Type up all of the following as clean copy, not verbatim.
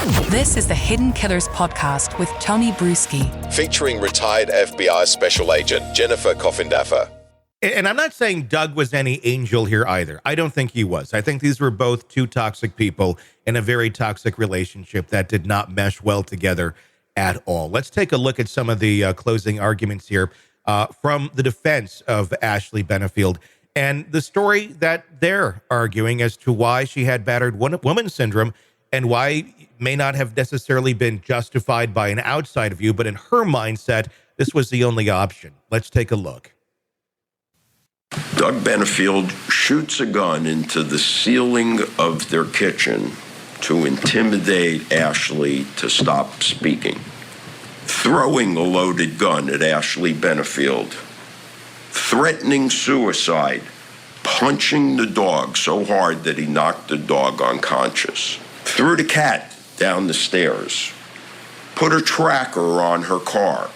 This is the Hidden Killers podcast with Tony Brueski. Featuring retired FBI Special Agent Jennifer Coffindaffer. And I'm not saying Doug was any angel here either. I don't think he was. I think these were both two toxic people in a very toxic relationship that did not mesh well together at all. Let's take a look at some of the closing arguments here from the defense of Ashley Benefield and the story that they're arguing as to why she had battered woman syndrome and why it may not have necessarily been justified by an outside view, but in her mindset, this was the only option. Let's take a look. Doug Benefield shoots a gun into the ceiling of their kitchen to intimidate Ashley to stop speaking, throwing a loaded gun at Ashley Benefield, threatening suicide, punching the dog so hard that he knocked the dog unconscious, threw the cat down the stairs, put a tracker on her car.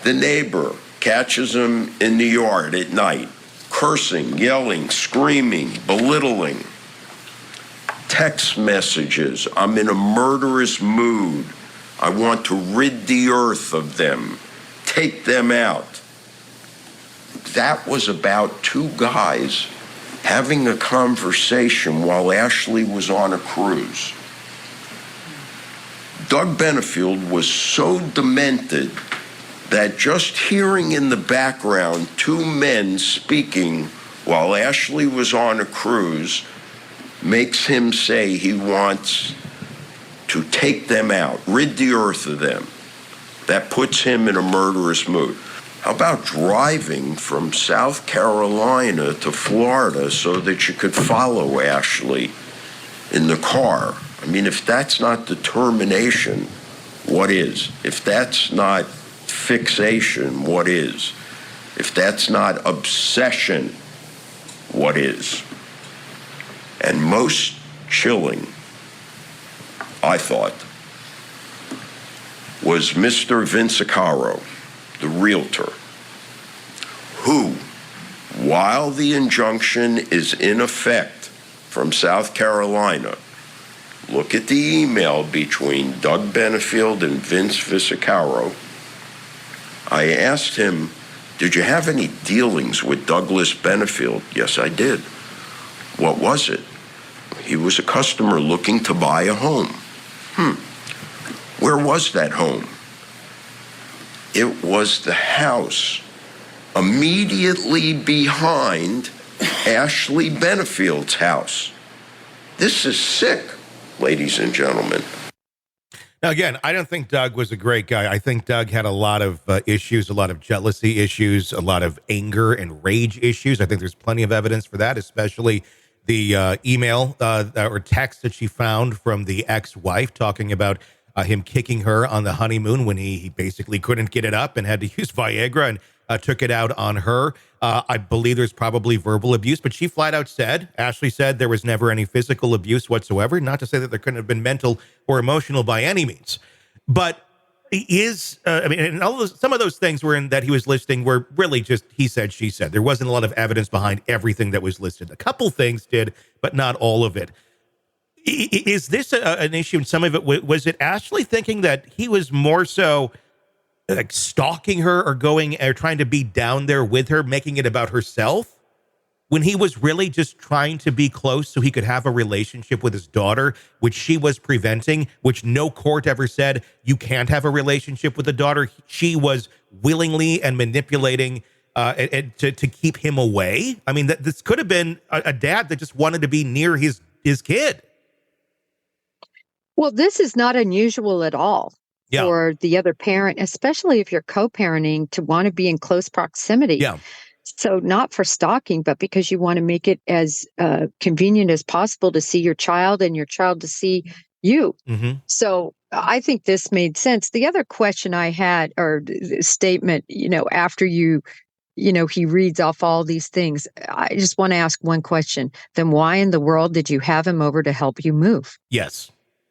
The neighbor catches him in the yard at night, cursing, yelling, screaming, belittling. Text messages, I'm in a murderous mood. I want to rid the earth of them. Take them out. That was about two guys having a conversation while Ashley was on a cruise. Doug Benefield was so demented that just hearing in the background two men speaking while Ashley was on a cruise makes him say he wants to take them out, rid the earth of them. That puts him in a murderous mood. How about driving from South Carolina to Florida so that you could follow Ashley in the car? I mean, if that's not determination, what is? If that's not fixation, what is? If that's not obsession, what is? And most chilling, I thought, was Mr. Vincicaro, the realtor, who, while the injunction is in effect from South Carolina, look at the email between Doug Benefield and Vince Vincicaro. I asked him, did you have any dealings with Douglas Benefield? Yes, I did. What was it? He was a customer looking to buy a home. Where was that home? It was the house immediately behind Ashley Benefield's house. This is sick, ladies and gentlemen. Now, again, I don't think Doug was a great guy. I think Doug had a lot of issues, a lot of jealousy issues, a lot of anger and rage issues. I think there's plenty of evidence for that, especially the email or text that she found from the ex-wife talking about him kicking her on the honeymoon when he basically couldn't get it up and had to use Viagra and took it out on her. I believe there's probably verbal abuse, but she flat out said, Ashley said, there was never any physical abuse whatsoever. Not to say that there couldn't have been mental or emotional by any means. But and some of those things were in that he was listing were really just he said, she said. There wasn't a lot of evidence behind everything that was listed. A couple things did, but not all of it. Is this an issue? And some of it was it Ashley thinking that he was more so like stalking her or going or trying to be down there with her, making it about herself, when he was really just trying to be close so he could have a relationship with his daughter, which she was preventing, which no court ever said you can't have a relationship with a daughter. She was willingly and manipulating to keep him away. I mean, this could have been a dad that just wanted to be near his kid. Well, this is not unusual at all for the other parent, especially if you're co-parenting, to want to be in close proximity. Yeah. So not for stalking, but because you want to make it as convenient as possible to see your child and your child to see you. Mm-hmm. So I think this made sense. The other question I had, or statement, after he reads off all these things, I just want to ask one question. Then why in the world did you have him over to help you move? Yes.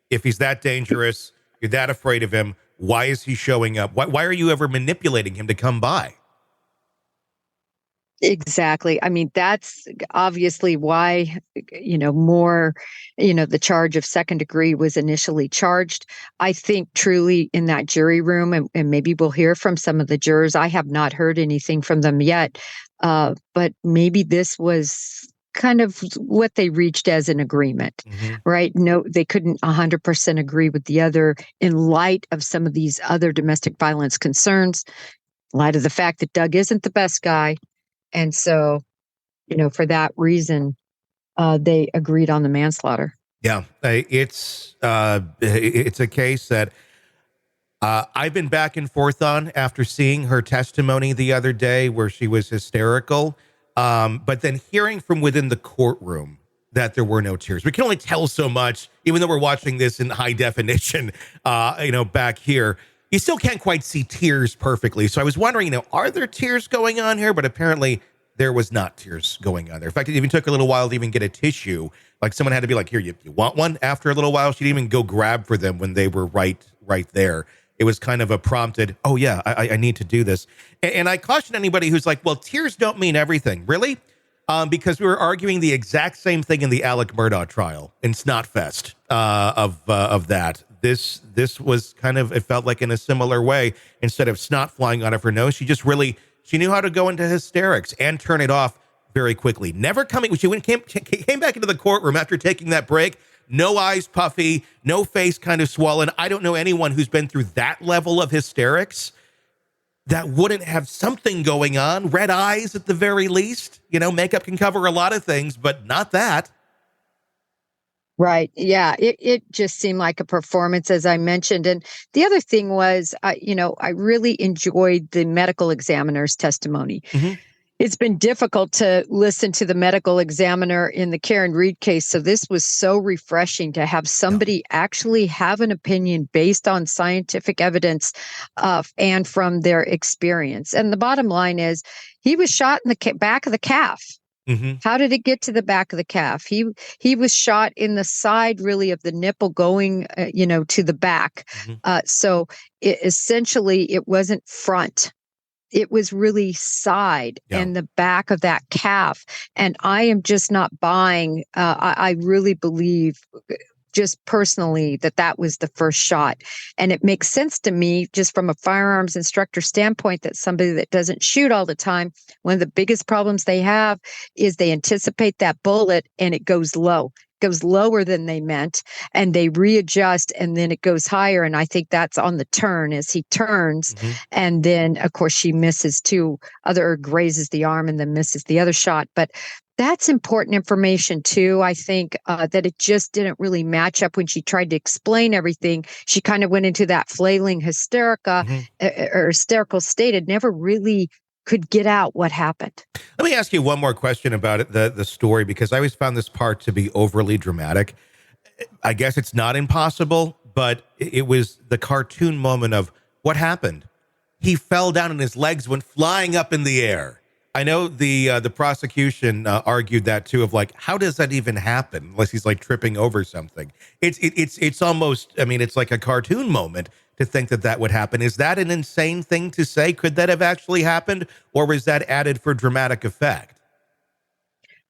If he's that dangerous, you're that afraid of him, why is he showing up? Why are you ever manipulating him to come by? Exactly. I mean, that's obviously why, more, the charge of second degree was initially charged. I think truly in that jury room, and maybe we'll hear from some of the jurors. I have not heard anything from them yet. But maybe this was kind of what they reached as an agreement, right? No, they couldn't 100% agree with the other in light of some of these other domestic violence concerns, in light of the fact that Doug isn't the best guy. And so, for that reason, they agreed on the manslaughter. Yeah, it's a case that I've been back and forth on after seeing her testimony the other day, where she was hysterical, but then hearing from within the courtroom that there were no tears. We can only tell so much, even though we're watching this in high definition. Back here, you still can't quite see tears perfectly. So I was wondering, are there tears going on here? But apparently there was not tears going on there. In fact, it even took a little while to even get a tissue. Like someone had to be like, here, you want one? After a little while, she didn't even go grab for them when they were right there. It was kind of a prompted, oh yeah, I need to do this. And I caution anybody who's like, well, tears don't mean everything. Really? Because we were arguing the exact same thing in the Alec Murdaugh trial in Snotfest of that. This was kind of, it felt like in a similar way. Instead of snot flying out of her nose, she knew how to go into hysterics and turn it off very quickly. Never coming, she came back into the courtroom after taking that break. No eyes puffy, no face kind of swollen. I don't know anyone who's been through that level of hysterics that wouldn't have something going on. Red eyes at the very least. Makeup can cover a lot of things, but not that. Right. Yeah. It just seemed like a performance, as I mentioned. And the other thing was, I really enjoyed the medical examiner's testimony. It's been difficult to listen to the medical examiner in the Karen Reed case. So this was so refreshing to have somebody actually have an opinion based on scientific evidence and from their experience. And the bottom line is he was shot in the back of the calf. How did it get to the back of the calf? He was shot in the side, really, of the nipple going, to the back. So essentially, it wasn't front. It was really side and the back of that calf. And I am just not buying. I really believe, just personally, that was the first shot. And it makes sense to me, just from a firearms instructor standpoint, that somebody that doesn't shoot all the time, one of the biggest problems they have is they anticipate that bullet and it goes low. Goes lower than they meant, and they readjust, and then it goes higher. And I think that's on the turn as he turns. And then, of course, she misses grazes the arm and then misses the other shot. But that's important information too. I think that it just didn't really match up when she tried to explain everything. She kind of went into that flailing hysterical state. It never really could get out what happened. Let me ask you one more question about it, the story, because I always found this part to be overly dramatic. I guess it's not impossible, but it was the cartoon moment of what happened. He fell down and his legs went flying up in the air. I know the prosecution argued that too, of like, how does that even happen unless he's like tripping over something? It's almost, I mean, it's like a cartoon moment to think that would happen. Is that an insane thing to say? Could that have actually happened, or was that added for dramatic effect?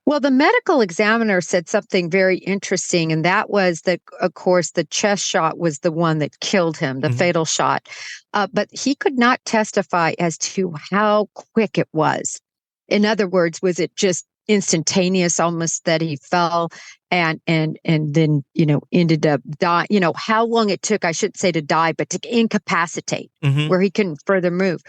Well, the medical examiner said something very interesting, and that was that, of course, the chest shot was the one that killed him, the fatal shot. But he could not testify as to how quick it was. In other words, was it just instantaneous, almost, that he fell and then, ended up dying? How long it took, I shouldn't say to die, but to incapacitate, where he couldn't further move.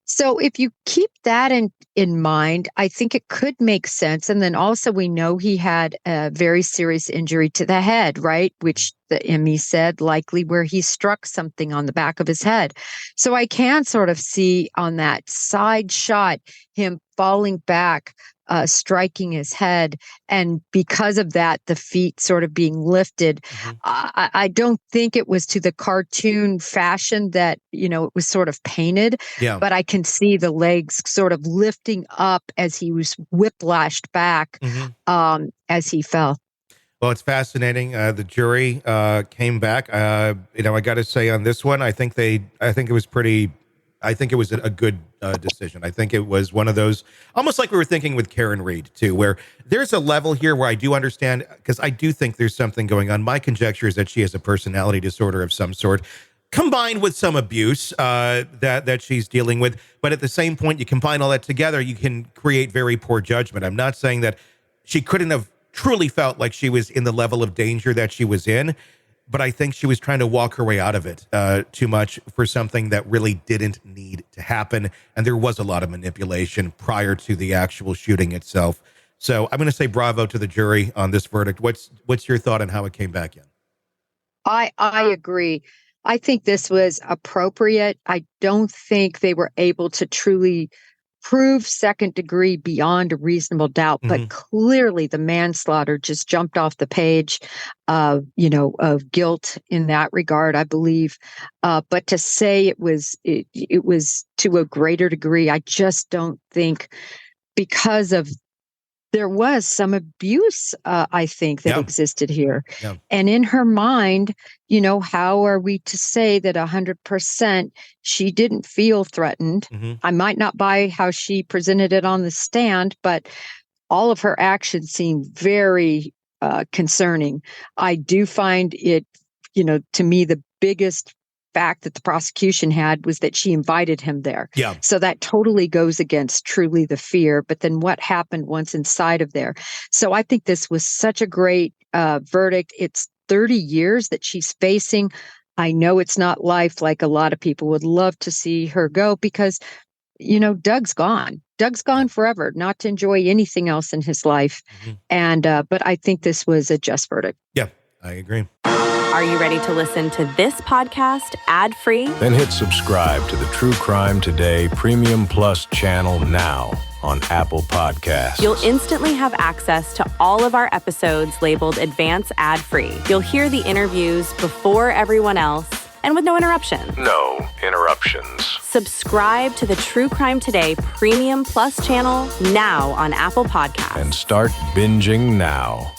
So if you keep that in mind, I think it could make sense. And then also we know he had a very serious injury to the head, right? Which the ME said likely where he struck something on the back of his head. So I can sort of see on that side shot him falling back, striking his head. And because of that, the feet sort of being lifted. I don't think it was to the cartoon fashion that, it was sort of painted, but I can see the legs sort of lifting up as he was whiplashed back as he fell. Well, it's fascinating. The jury came back. I got to say on this one, I think it was pretty I think it was a good decision. I think it was one of those, almost like we were thinking with Karen Reed too, where there's a level here where I do understand, because I do think there's something going on. My conjecture is that she has a personality disorder of some sort, combined with some abuse that she's dealing with. But at the same point, you combine all that together, you can create very poor judgment. I'm not saying that she couldn't have truly felt like she was in the level of danger that she was in, but I think she was trying to walk her way out of it too much for something that really didn't need to happen. And there was a lot of manipulation prior to the actual shooting itself. So I'm going to say bravo to the jury on this verdict. What's your thought on how it came back in? I agree. I think this was appropriate. I don't think they were able to truly prove second degree beyond a reasonable doubt, but clearly the manslaughter just jumped off the page of guilt in that regard, I believe. But to say it was to a greater degree, I just don't think, because of there was some abuse, I think, that existed here. Yeah. And in her mind, how are we to say that 100% she didn't feel threatened? I might not buy how she presented it on the stand, but all of her actions seem very concerning. I do find it, to me, the biggest fact that the prosecution had was that she invited him there. Yeah. So that totally goes against truly the fear. But then what happened once inside of there? So I think this was such a great verdict. It's 30 years that she's facing. I know it's not life like a lot of people would love to see her go, because, Doug's gone. Doug's gone forever, not to enjoy anything else in his life. And but I think this was a just verdict. Yeah, I agree. Are you ready to listen to this podcast ad-free? Then hit subscribe to the True Crime Today Premium Plus channel now on Apple Podcasts. You'll instantly have access to all of our episodes labeled Advance Ad-Free. You'll hear the interviews before everyone else and with no interruptions. No interruptions. Subscribe to the True Crime Today Premium Plus channel now on Apple Podcasts. And start binging now.